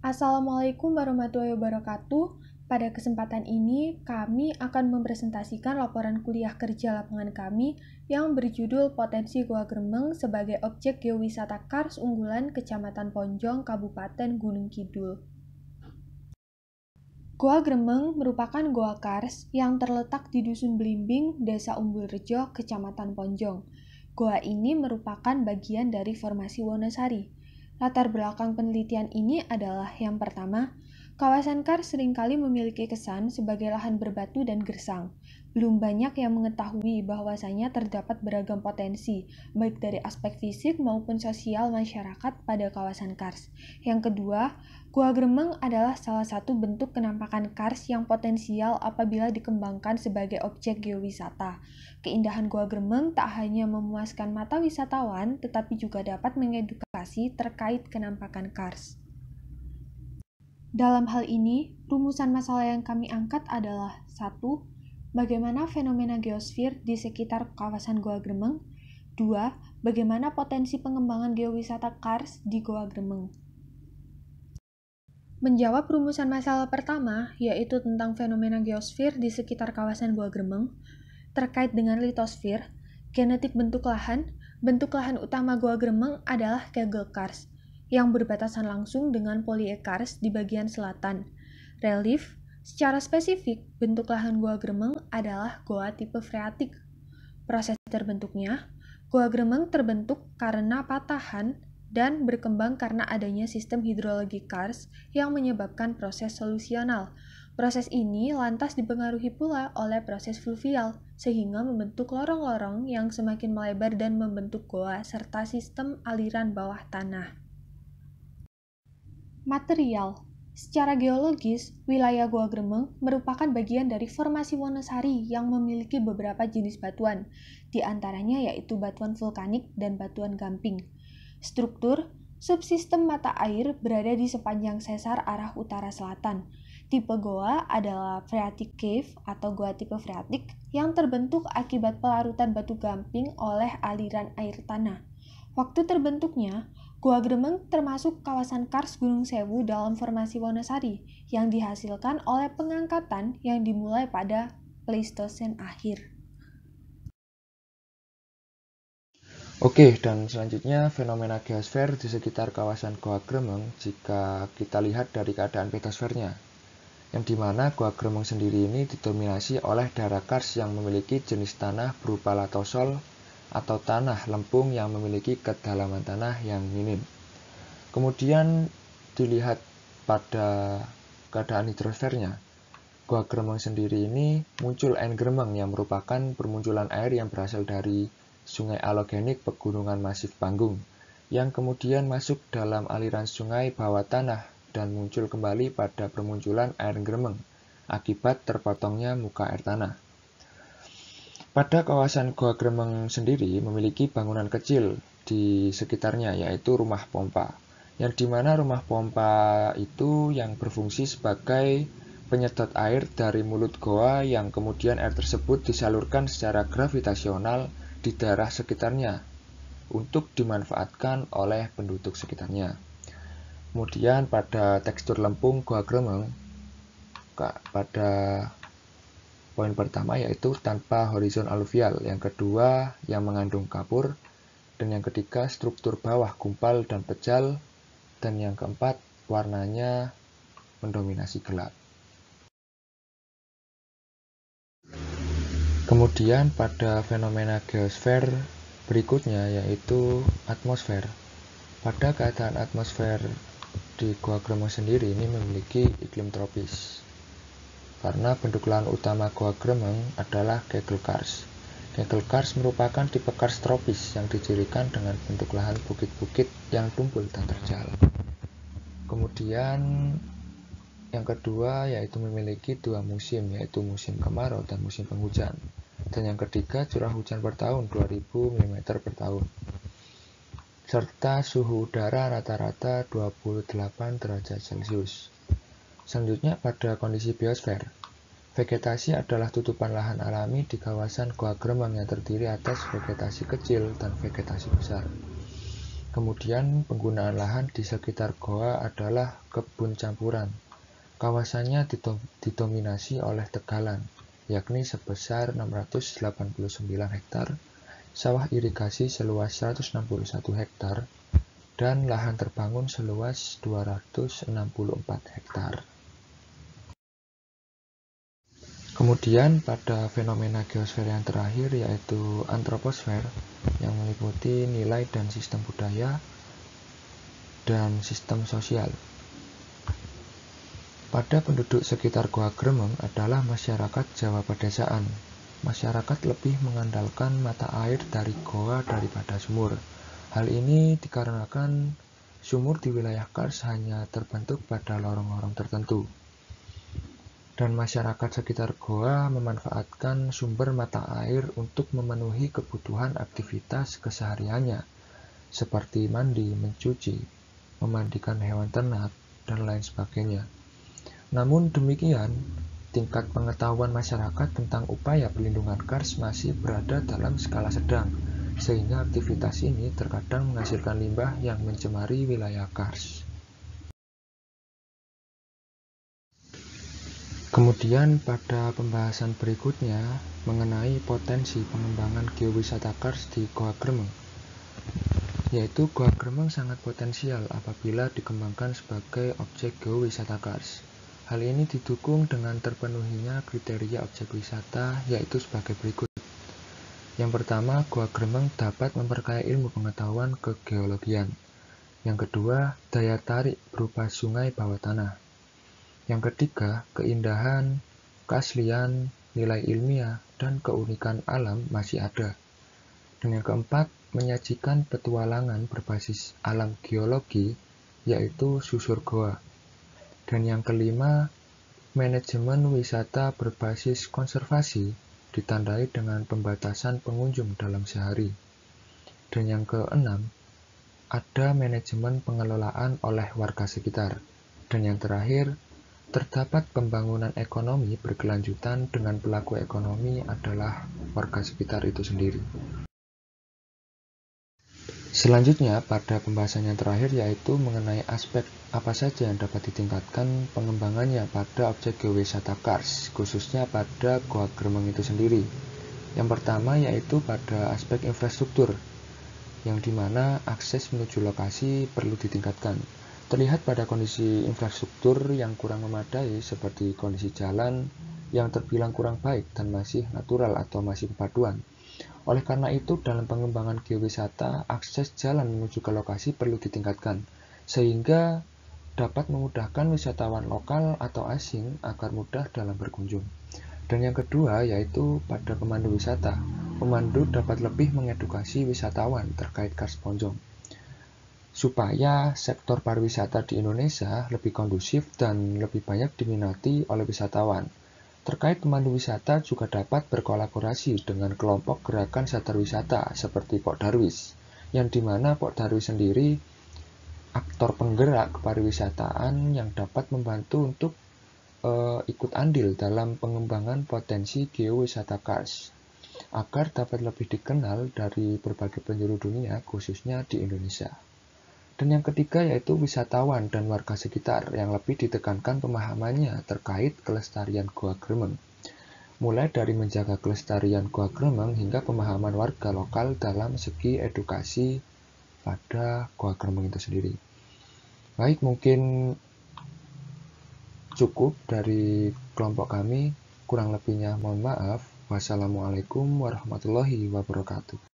Assalamualaikum warahmatullahi wabarakatuh. Pada kesempatan ini, kami akan mempresentasikan laporan kuliah kerja lapangan kami yang berjudul Potensi Goa Gremeng sebagai Objek Geowisata Kars Unggulan Kecamatan Ponjong, Kabupaten Gunung Kidul. Goa Gremeng merupakan goa kars yang terletak di Dusun Belimbing, Desa Umbulrejo, Kecamatan Ponjong. Goa ini merupakan bagian dari Formasi Wonosari. Latar belakang penelitian ini adalah yang pertama, kawasan kars seringkali memiliki kesan sebagai lahan berbatu dan gersang. Belum banyak yang mengetahui bahwasanya terdapat beragam potensi, baik dari aspek fisik maupun sosial masyarakat pada kawasan kars. Yang kedua, Goa Gremeng adalah salah satu bentuk penampakan kars yang potensial apabila dikembangkan sebagai objek geowisata. Keindahan Goa Gremeng tak hanya memuaskan mata wisatawan, tetapi juga dapat mengedukasi terkait kenampakan kars. Dalam hal ini, rumusan masalah yang kami angkat adalah 1. Bagaimana fenomena geosfer di sekitar kawasan Goa Gremeng? 2. Bagaimana potensi pengembangan geowisata kars di Goa Gremeng? Menjawab rumusan masalah pertama, yaitu tentang fenomena geosfer di sekitar kawasan Goa Gremeng, terkait dengan litosfer, genetik bentuk lahan utama Goa Gremeng adalah kegel kars, yang berbatasan langsung dengan polyekars di bagian selatan. Relief, secara spesifik, bentuk lahan Goa Gremeng adalah goa tipe freatik. Proses terbentuknya, Goa Gremeng terbentuk karena patahan dan berkembang karena adanya sistem hidrologi kars yang menyebabkan proses solusional. Proses ini lantas dipengaruhi pula oleh proses fluvial, sehingga membentuk lorong-lorong yang semakin melebar dan membentuk goa serta sistem aliran bawah tanah. Material. Secara geologis, wilayah Goa Gremeng merupakan bagian dari Formasi Wonosari yang memiliki beberapa jenis batuan, di antaranya yaitu batuan vulkanik dan batuan gamping. Struktur, subsistem mata air berada di sepanjang sesar arah utara-selatan. Tipe goa adalah phreatic cave atau goa tipe phreatik yang terbentuk akibat pelarutan batu gamping oleh aliran air tanah. Waktu terbentuknya, Goa Gremeng termasuk kawasan kars Gunung Sewu dalam Formasi Wonosari yang dihasilkan oleh pengangkatan yang dimulai pada Pleistosen akhir. Oke, dan selanjutnya fenomena geosfer di sekitar kawasan Goa Gremeng jika kita lihat dari keadaan petosfernya, yang dimana Goa Gremeng sendiri ini didominasi oleh daerah kars yang memiliki jenis tanah berupa latosol atau tanah lempung yang memiliki kedalaman tanah yang minim. Kemudian dilihat pada keadaan hidrosfernya, Goa Gremeng sendiri ini muncul air gremeng yang merupakan permunculan air yang berasal dari sungai alogenik pegunungan masif Panggung, yang kemudian masuk dalam aliran sungai bawah tanah dan muncul kembali pada permunculan air gremeng akibat terpotongnya muka air tanah. Pada kawasan Goa Gremeng sendiri memiliki bangunan kecil di sekitarnya, yaitu rumah pompa, yang dimana rumah pompa itu yang berfungsi sebagai penyedot air dari mulut goa yang kemudian air tersebut disalurkan secara gravitasional di daerah sekitarnya untuk dimanfaatkan oleh penduduk sekitarnya. Kemudian pada tekstur lempung Goa Gremeng, pada poin pertama yaitu tanpa horizon aluvial, yang kedua yang mengandung kapur, dan yang ketiga struktur bawah gumpal dan pejal, dan yang keempat warnanya mendominasi gelap. Kemudian pada fenomena geosfer berikutnya yaitu atmosfer. Pada keadaan atmosfer di Goa Gremeng sendiri ini memiliki iklim tropis, karena bentuk lahan utama Goa Gremeng adalah kegel kars. Kegel kars merupakan tipe kars tropis yang dicirikan dengan bentuk lahan bukit-bukit yang tumpul dan terjal. Kemudian yang kedua yaitu memiliki dua musim, yaitu musim kemarau dan musim penghujan. Dan yang ketiga curah hujan per tahun 2000 mm per tahun. Serta suhu udara rata-rata 28 derajat Celcius. Selanjutnya pada kondisi biosfer. Vegetasi adalah tutupan lahan alami di kawasan Goa Gremeng yang terdiri atas vegetasi kecil dan vegetasi besar. Kemudian penggunaan lahan di sekitar goa adalah kebun campuran. Kawasannya didominasi oleh tegalan, yakni sebesar 689 hektar, sawah irigasi seluas 161 hektar, dan lahan terbangun seluas 264 hektar. Kemudian pada fenomena geosfer yang terakhir yaitu antroposfer yang meliputi nilai dan sistem budaya dan sistem sosial. Pada penduduk sekitar Goa Gremeng adalah masyarakat Jawa pedesaan. Masyarakat lebih mengandalkan mata air dari goa daripada sumur. Hal ini dikarenakan sumur di wilayah Kars hanya terbentuk pada lorong-lorong tertentu. Dan masyarakat sekitar goa memanfaatkan sumber mata air untuk memenuhi kebutuhan aktivitas kesehariannya, seperti mandi, mencuci, memandikan hewan ternak, dan lain sebagainya. Namun demikian, tingkat pengetahuan masyarakat tentang upaya pelindungan Kars masih berada dalam skala sedang, sehingga aktivitas ini terkadang menghasilkan limbah yang mencemari wilayah Kars. Kemudian pada pembahasan berikutnya mengenai potensi pengembangan geowisata Kars di Goa Gremeng, yaitu Goa Gremeng sangat potensial apabila dikembangkan sebagai objek geowisata Kars. Hal ini didukung dengan terpenuhinya kriteria objek wisata, yaitu sebagai berikut. Yang pertama, Goa Gremeng dapat memperkaya ilmu pengetahuan kegeologian. Yang kedua, daya tarik berupa sungai bawah tanah. Yang ketiga, keindahan, keaslian, nilai ilmiah, dan keunikan alam masih ada. Dan yang keempat, menyajikan petualangan berbasis alam geologi, yaitu susur goa. Dan yang kelima, manajemen wisata berbasis konservasi, ditandai dengan pembatasan pengunjung dalam sehari. Dan yang keenam, ada manajemen pengelolaan oleh warga sekitar. Dan yang terakhir, terdapat pembangunan ekonomi berkelanjutan dengan pelaku ekonomi adalah warga sekitar itu sendiri. Selanjutnya, pada pembahasan yang terakhir yaitu mengenai aspek apa saja yang dapat ditingkatkan pengembangannya pada objek geowisata Kars, khususnya pada Goa Gremeng itu sendiri. Yang pertama yaitu pada aspek infrastruktur, yang dimana akses menuju lokasi perlu ditingkatkan. Terlihat pada kondisi infrastruktur yang kurang memadai seperti kondisi jalan yang terbilang kurang baik dan masih natural atau masih pepaduan. Oleh karena itu, dalam pengembangan geowisata, akses jalan menuju ke lokasi perlu ditingkatkan, sehingga dapat memudahkan wisatawan lokal atau asing agar mudah dalam berkunjung. Dan yang kedua yaitu pada pemandu wisata. Pemandu dapat lebih mengedukasi wisatawan terkait Kars Ponjong, supaya sektor pariwisata di Indonesia lebih kondusif dan lebih banyak diminati oleh wisatawan. Terkait pemandu wisata juga dapat berkolaborasi dengan kelompok gerakan sadar wisata seperti Pok Darwis, yang dimana Pok Darwis sendiri aktor penggerak kepariwisataan yang dapat membantu untuk ikut andil dalam pengembangan potensi geowisata Kars, agar dapat lebih dikenal dari berbagai penjuru dunia, khususnya di Indonesia. Dan yang ketiga yaitu wisatawan dan warga sekitar yang lebih ditekankan pemahamannya terkait kelestarian Goa Gremeng. Mulai dari menjaga kelestarian Goa Gremeng hingga pemahaman warga lokal dalam segi edukasi pada Goa Gremeng itu sendiri. Baik, mungkin cukup dari kelompok kami. Kurang lebihnya mohon maaf. Wassalamualaikum warahmatullahi wabarakatuh.